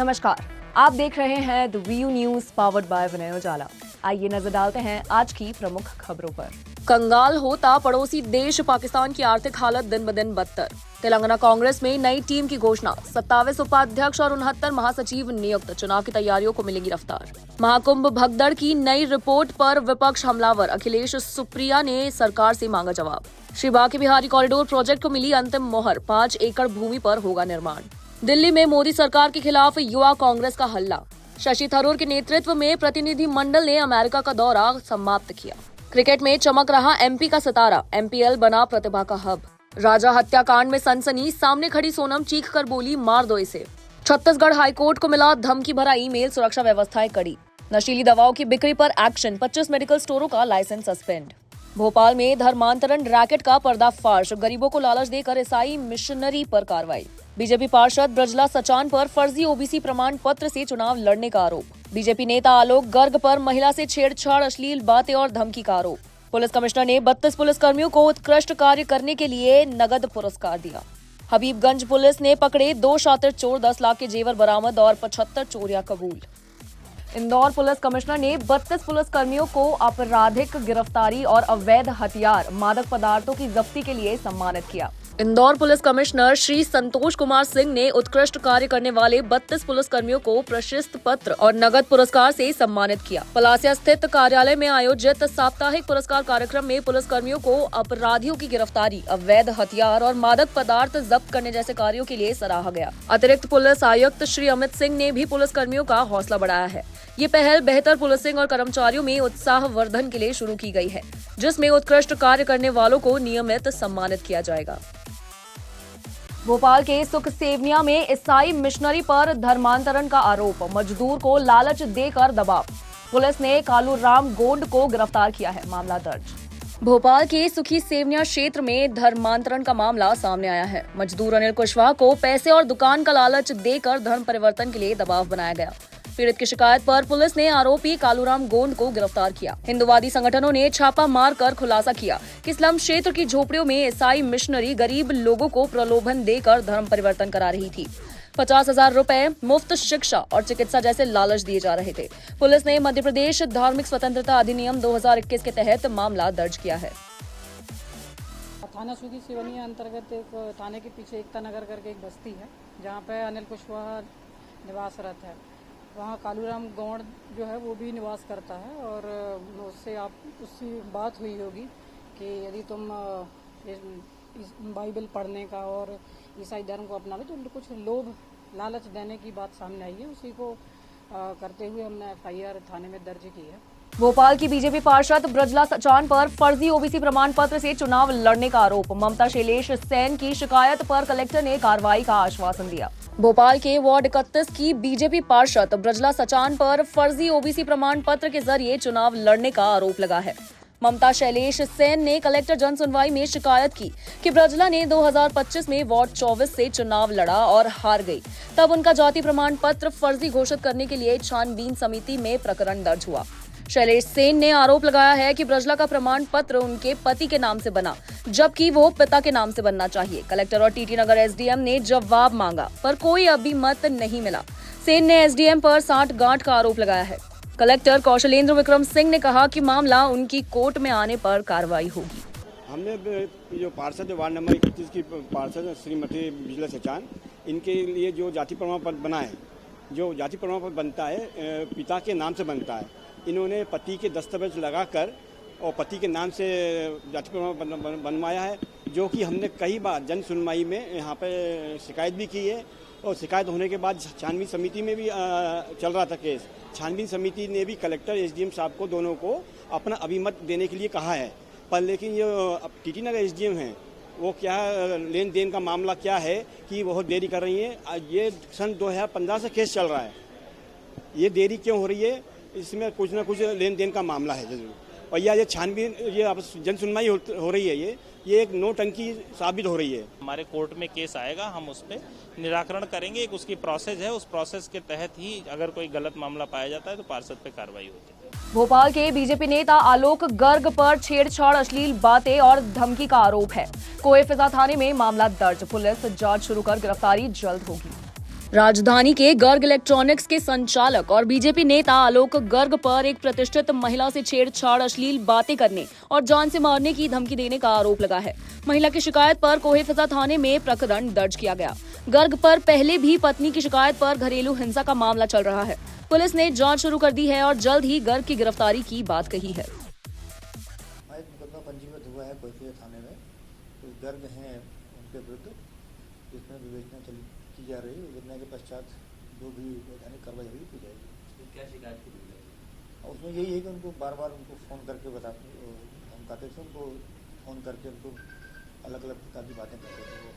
नमस्कार, आप देख रहे हैं the VU news powered by Vinay Ujala. आइए नजर डालते हैं आज की प्रमुख खबरों पर। कंगाल होता पड़ोसी देश पाकिस्तान की आर्थिक हालत दिन ब दिन बदतर। तेलंगाना कांग्रेस में नई टीम की घोषणा, 27 उपाध्यक्ष और 69 महासचिव नियुक्त। चुनाव की तैयारियों को मिलेगी रफ्तार। महाकुंभ भगदड़ की नई रिपोर्ट पर विपक्ष हमलावर, अखिलेश सुप्रिया ने सरकार से मांगा जवाब। श्री बांके बिहारी कॉरिडोर प्रोजेक्ट को मिली अंतिम मोहर, 5 एकड़ भूमि पर होगा निर्माण। दिल्ली में मोदी सरकार के खिलाफ युवा कांग्रेस का हल्ला। शशि थरूर के नेतृत्व में प्रतिनिधि मंडल ने अमेरिका का दौरा समाप्त किया। क्रिकेट में चमक रहा एमपी का सितारा, एमपीएल बना प्रतिभा का हब। राजा हत्याकांड में सनसनी, सामने खड़ी सोनम चीख कर बोली मार दो इसे। छत्तीसगढ़ हाईकोर्ट को मिला धमकी भरा ईमेल, सुरक्षा व्यवस्थाएं कड़ी। नशीली दवाओं की बिक्री पर एक्शन, 25 मेडिकल स्टोरों का लाइसेंस सस्पेंड। भोपाल में धर्मांतरण रैकेट का पर्दाफाश, गरीबों को लालच देकर ईसाई मिशनरी पर कार्रवाई। बीजेपी पार्षद ब्रजला सचान पर फर्जी ओबीसी प्रमाण पत्र से चुनाव लड़ने का आरोप। बीजेपी नेता आलोक गर्ग पर महिला से छेड़छाड़, अश्लील बातें और धमकी का आरोप। पुलिस कमिश्नर ने 32 पुलिसकर्मियों को उत्कृष्ट कार्य करने के लिए नगद पुरस्कार दिया। हबीबगंज पुलिस ने पकड़े 2 शातिर चोर, 10 लाख के जेवर बरामद और 75 चोरियां कबूल। इंदौर पुलिस कमिश्नर ने 32 पुलिसकर्मियों को आपराधिक गिरफ्तारी और अवैध हथियार, मादक पदार्थों की जब्ती के लिए सम्मानित किया। इंदौर पुलिस कमिश्नर श्री संतोष कुमार सिंह ने उत्कृष्ट कार्य करने वाले 32 पुलिसकर्मियों को प्रशस्ति पत्र और नगद पुरस्कार से सम्मानित किया। पलासिया स्थित कार्यालय में आयोजित साप्ताहिक पुरस्कार कार्यक्रम में पुलिसकर्मियों को अपराधियों की गिरफ्तारी, अवैध हथियार और मादक पदार्थ जब्त करने जैसे कार्यों के लिए सराहा गया। अतिरिक्त पुलिस आयुक्त श्री अमित सिंह ने भी पुलिसकर्मियों का हौसला बढ़ाया है। ये पहल बेहतर पुलिसिंग और कर्मचारियों में उत्साह वर्धन के लिए शुरू की गई है, जिसमें उत्कृष्ट कार्य करने वालों को नियमित सम्मानित किया जाएगा। भोपाल के सुख सेवनिया में ईसाई मिशनरी पर धर्मांतरण का आरोप, मजदूर को लालच देकर दबाव। पुलिस ने कालूराम गोंड को गिरफ्तार किया है, मामला दर्ज। भोपाल के सुखी सेवनिया क्षेत्र में धर्मांतरण का मामला सामने आया है। मजदूर अनिल कुशवाहा को पैसे और दुकान का लालच देकर धर्म परिवर्तन के लिए दबाव बनाया गया। पीड़ित की शिकायत पर पुलिस ने आरोपी कालूराम गोंड को गिरफ्तार किया। हिंदुवादी संगठनों ने छापा मारकर खुलासा किया कि स्लम क्षेत्र की झोपड़ियों में ईसाई मिशनरी गरीब लोगों को प्रलोभन देकर धर्म परिवर्तन करा रही थी। 50,000 रुपए, मुफ्त शिक्षा और चिकित्सा जैसे लालच दिए जा रहे थे। पुलिस ने मध्य प्रदेश धार्मिक स्वतंत्रता अधिनियम 2021 के तहत मामला दर्ज किया है। थाना सुखी सेवनिया अंतर्गत एक थाने के पीछे एकता नगर करके एक बस्ती है, जहाँ पे अनिल कुशवाहा निवासरत है। वहाँ कालूराम गौड़ जो है वो भी निवास करता है और उससे बात हुई होगी कि यदि तुम इस बाइबल पढ़ने का और ईसाई धर्म को अपना लो, तो उनको कुछ लोभ लालच देने की बात सामने आई है। उसी को करते हुए हमने FIR थाने में दर्ज की है। भोपाल की बीजेपी पार्षद ब्रजला सचान पर फर्जी ओबीसी प्रमाण पत्र से चुनाव लड़ने का आरोप। ममता शैलेश सेन की शिकायत पर कलेक्टर ने कार्रवाई का आश्वासन दिया। भोपाल के वार्ड 31 की बीजेपी पार्षद ब्रजला सचान पर फर्जी ओबीसी प्रमाण पत्र के जरिए चुनाव लड़ने का आरोप लगा है। ममता शैलेश सेन ने कलेक्टर जन सुनवाई में शिकायत की कि ब्रजला ने 2025 में वार्ड 24 से चुनाव लड़ा और हार गई। तब उनका जाति प्रमाण पत्र फर्जी घोषित करने के लिए छानबीन समिति में प्रकरण दर्ज हुआ। शैलेश सेन ने आरोप लगाया है कि ब्रजला का प्रमाण पत्र उनके पति के नाम से बना, जबकि वो पिता के नाम से बनना चाहिए। कलेक्टर और टीटी नगर एसडीएम ने जवाब मांगा, पर कोई अभिमत नहीं मिला। सेन ने एसडीएम पर 60 गांठ का आरोप लगाया है। कलेक्टर कौशलेंद्र विक्रम सिंह ने कहा कि मामला उनकी कोर्ट में आने पर कार्रवाई होगी। हमने जो पार्षद वार्ड नंबर 31 की पार्षद श्रीमती ब्रजला सचान, इनके लिए जो जाति प्रमाण पत्र बना है, जो जाति प्रमाण पत्र बनता है पिता के नाम से बनता है। इन्होंने पति के दस्तावेज लगाकर और पति के नाम से जाति प्रमाण बनवाया है, जो कि हमने कई बार जन सुनवाई में यहाँ पे शिकायत भी की है। और शिकायत होने के बाद छानबीन समिति में भी चल रहा था केस। छानबीन समिति ने भी कलेक्टर एसडीएम साहब को दोनों को अपना अभिमत देने के लिए कहा है, पर लेकिन ये टीटी नगर एसडीएम हैं, वो क्या लेन देन का मामला क्या है कि बहुत देरी कर रही है। ये सन 2015 से केस चल रहा है, ये देरी क्यों हो रही है? इसमें कुछ ना कुछ लेन देन का मामला है जरूर। और ये छानबीन, ये जन सुनवाई हो रही है, ये एक नोटंकी साबित हो रही है। हमारे कोर्ट में केस आएगा, हम उस पर निराकरण करेंगे। एक उसकी प्रोसेस है, उस प्रोसेस के तहत ही अगर कोई गलत मामला पाया जाता है तो पार्षद पे कार्रवाई होती है। भोपाल के बीजेपी नेता आलोक गर्ग पर छेड़छाड़, अश्लील बातें और धमकी का आरोप है। कोए फिजा थाने में मामला दर्ज। पुलिस जांच शुरू कर गिरफ्तारी जल्द होगी। राजधानी के गर्ग इलेक्ट्रॉनिक्स के संचालक और बीजेपी नेता आलोक गर्ग पर एक प्रतिष्ठित महिला से छेड़छाड़, अश्लील बातें करने और जान से मारने की धमकी देने का आरोप लगा है। महिला की शिकायत पर कोहेफिजा थाने में प्रकरण दर्ज किया गया। गर्ग पर पहले भी पत्नी की शिकायत पर घरेलू हिंसा का मामला चल रहा है। पुलिस ने जांच शुरू कर दी है और जल्द ही गर्ग की गिरफ्तारी की बात कही है। मुकदमा पंजीबद्ध हुआ है कोहेफिजा थाने में। कुछ गर्ग हैं उनके विरुद्ध, जिसमें विवेचना की जा रही है। विवेचना के पश्चात जो भी वैधानिक कार्रवाई होगी की जाएगी। क्या शिकायत की गई? उसमें यही है कि उनको बार बार उनको फ़ोन करके धमकाते थे, उनको फ़ोन करके उनको अलग अलग प्रकार की बातें करते थे।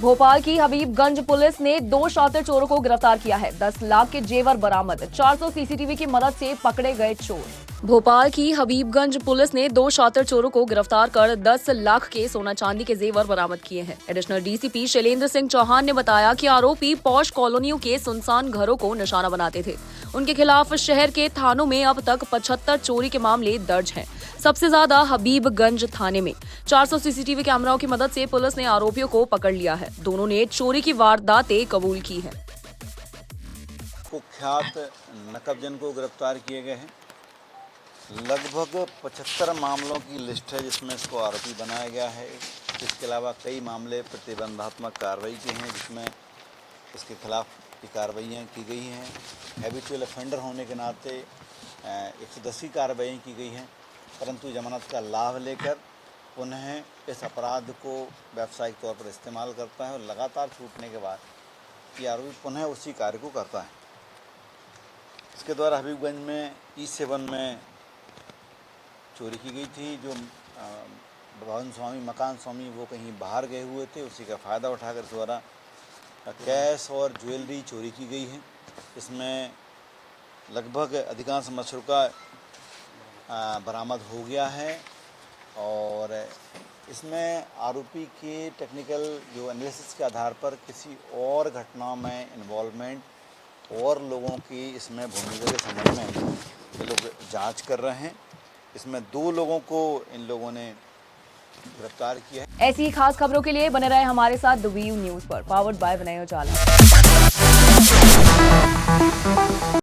भोपाल की हबीबगंज पुलिस ने 2 शातिर चोरों को गिरफ्तार किया है। 10 लाख के जेवर बरामद, 400 सीसीटीवी की मदद से पकड़े गए चोर। भोपाल की हबीबगंज पुलिस ने 2 शातिर चोरों को गिरफ्तार कर 10 लाख के सोना चांदी के जेवर बरामद किए हैं। एडिशनल डीसीपी शैलेंद्र सिंह चौहान ने बताया कि आरोपी पॉश कॉलोनियों के सुनसान घरों को निशाना बनाते थे। उनके खिलाफ शहर के थानों में अब तक 75 चोरी के मामले दर्ज हैं। सबसे ज्यादा हबीबगंज थाने में। 400 सीसीटीवी कैमराओं की मदद से पुलिस ने आरोपियों को पकड़ लिया है। दोनों ने चोरी की वारदातें कबूल की है। कुख्यात नकबजन को गिरफ्तार किए गए हैं। लगभग 75 मामलों की लिस्ट है जिसमें इसको आरोपी बनाया गया है। इसके अलावा कई मामले प्रतिबंधात्मक कार्रवाई के हैं जिसमें इसके खिलाफ की कार्रवाइयाँ की गई हैं। हैबिचुअल ऑफेंडर होने के नाते 110 की कार्रवाई की गई हैं, परंतु जमानत का लाभ लेकर पुनः इस अपराध को व्यावसायिक तौर पर इस्तेमाल करता है और लगातार छूटने के बाद ये आरोपी पुनः उसी कार्य को करता है। इसके द्वारा हबीबगंज में E7 में चोरी की गई थी। जो भवन स्वामी, मकान स्वामी, वो कहीं बाहर गए हुए थे, उसी का फ़ायदा उठाकर इस द्वारा कैश और ज्वेलरी चोरी की गई है। इसमें लगभग अधिकांश मशरूका बरामद हो गया है और इसमें आरोपी के टेक्निकल जो एनालिसिस के आधार पर किसी और घटनाओं में इन्वॉल्वमेंट और लोगों की इसमें भूमिका के संबंध में ये लोग जांच कर रहे हैं। इसमें 2 लोगों को इन लोगों ने गिरफ्तार किया है। ऐसी ही खास खबरों के लिए बने रहे हमारे साथ द व्यू न्यूज पर, पावर्ड बाय विनय उजाला।